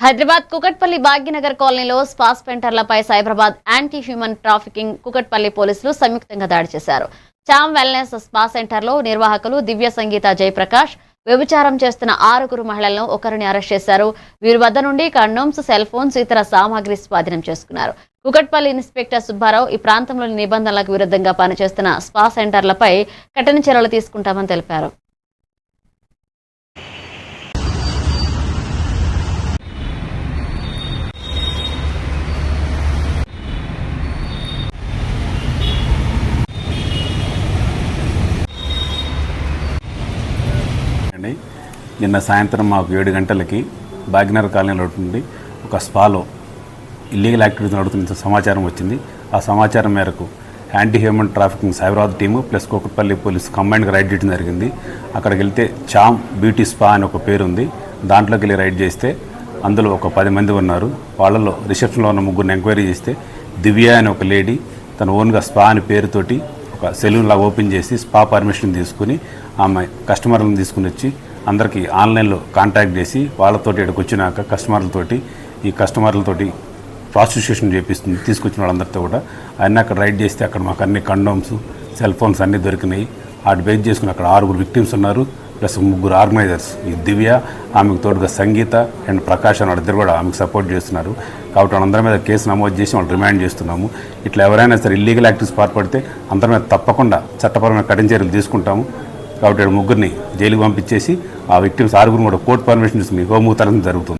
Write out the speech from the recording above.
హైదరాబాద్ కుకట్పల్లి భాగ్యనగర్ కాలనీలో స్పా సెంటర్లపై Cyberabad anti human trafficking Kukatpally పోలీసులు సంయుక్తంగా దాడి చేశారు. చామ్ వెల్నెస్ స్పా సెంటర్లో నిర్వాహకులు దివ్య సంగీత జయప్రకాష్ వ్యభిచారం చేస్తున్న 6 మహిళలను ఒకరిని అరెస్ట్ చేశారు. వీరి వద్ద నుండి కండోమ్స్, సెల్ ఫోన్స్, ఇతర సామాగ్రి స్వాధీనం చేసుకున్నారు. కుకట్పల్లి ఇన్స్పెక్టర్ సుబ్బారావు ఈ ప్రాంతంలోని నిబంధనలకు విరుద్ధంగా పనిచేస్తున్న స్పా సెంటర్లపై కఠిన చర్యలు తీసుకుంటామని తెలిపారు. నిన్న సాయంత్రం మాకు 7 గంటలకి భాగ్యనగర్ కాలనీలో నుండి ఒక స్పాలో ఇల్లీగల్ యాక్టివిటీస్ నడుతున్న సమాచారం వచ్చింది. ఆ సమాచారం మేరకు anti human trafficking Cyberabad team plus Kukatpally police కంబైన్డ్గా రైడ్ చేయడం జరిగింది. అక్కడికి వెళ్తే చామ్ బ్యూటీ స్పా అని ఒక పేరు ఉంది. దాంట్లోకి వెళ్ళి రైడ్ చేస్తే అందులో ఒక 10 మంది ఉన్నారు. వాళ్ళలో రిసెప్షన్లో ఉన్న 3 ఎంక్వైరీ చేస్తే దివ్య అని ఒక లేడీ తన ఓన్గా స్పా అని పేరుతోటి ఒక సెలూన్ లాగా ఓపెన్ చేసి స్పా పర్మిషన్ తీసుకుని ఆమె కస్టమర్లను తీసుకుని వచ్చి అందరికీ ఆన్లైన్లో కాంటాక్ట్ చేసి వాళ్ళతోటి ఇక్కడికి వచ్చినాక కస్టమర్లతోటి ప్రాస్టిట్యూషన్ చేపిస్తుంది. తీసుకొచ్చిన వాళ్ళందరితో కూడా అన్నీ అక్కడ రైడ్ చేస్తే అక్కడ మాకు అన్ని కండోమ్స్, సెల్ ఫోన్స్ అన్నీ దొరికినాయి. వాటి బేస్ చేసుకుని అక్కడ 6 విక్టిమ్స్ ఉన్నారు, ప్లస్ 3 ఆర్గనైజర్స్. ఈ దివ్య, ఆమెకు తోడుగా సంగీత అండ్ ప్రకాష్ అని వాళ్ళిద్దరు కూడా ఆమెకు సపోర్ట్ చేస్తున్నారు. కాబట్టి వాళ్ళందరి మీద కేసు నమోదు చేసి వాళ్ళు రిమాండ్ చేస్తున్నాము. ఇట్లా ఎవరైనా సరే ఇల్లీగల్ యాక్టివిటీస్ పాల్పడితే అందరి మీద తప్పకుండా చట్టపరమైన కఠిన చర్యలు తీసుకుంటాము. కాబట్టి 3 జైలుకి పంపించేసి ఆ విక్టిమ్స్ 6 కూడా కోర్టు పర్మిషన్ తీసుకుని హోమ్ తరలించడం జరుగుతుంది.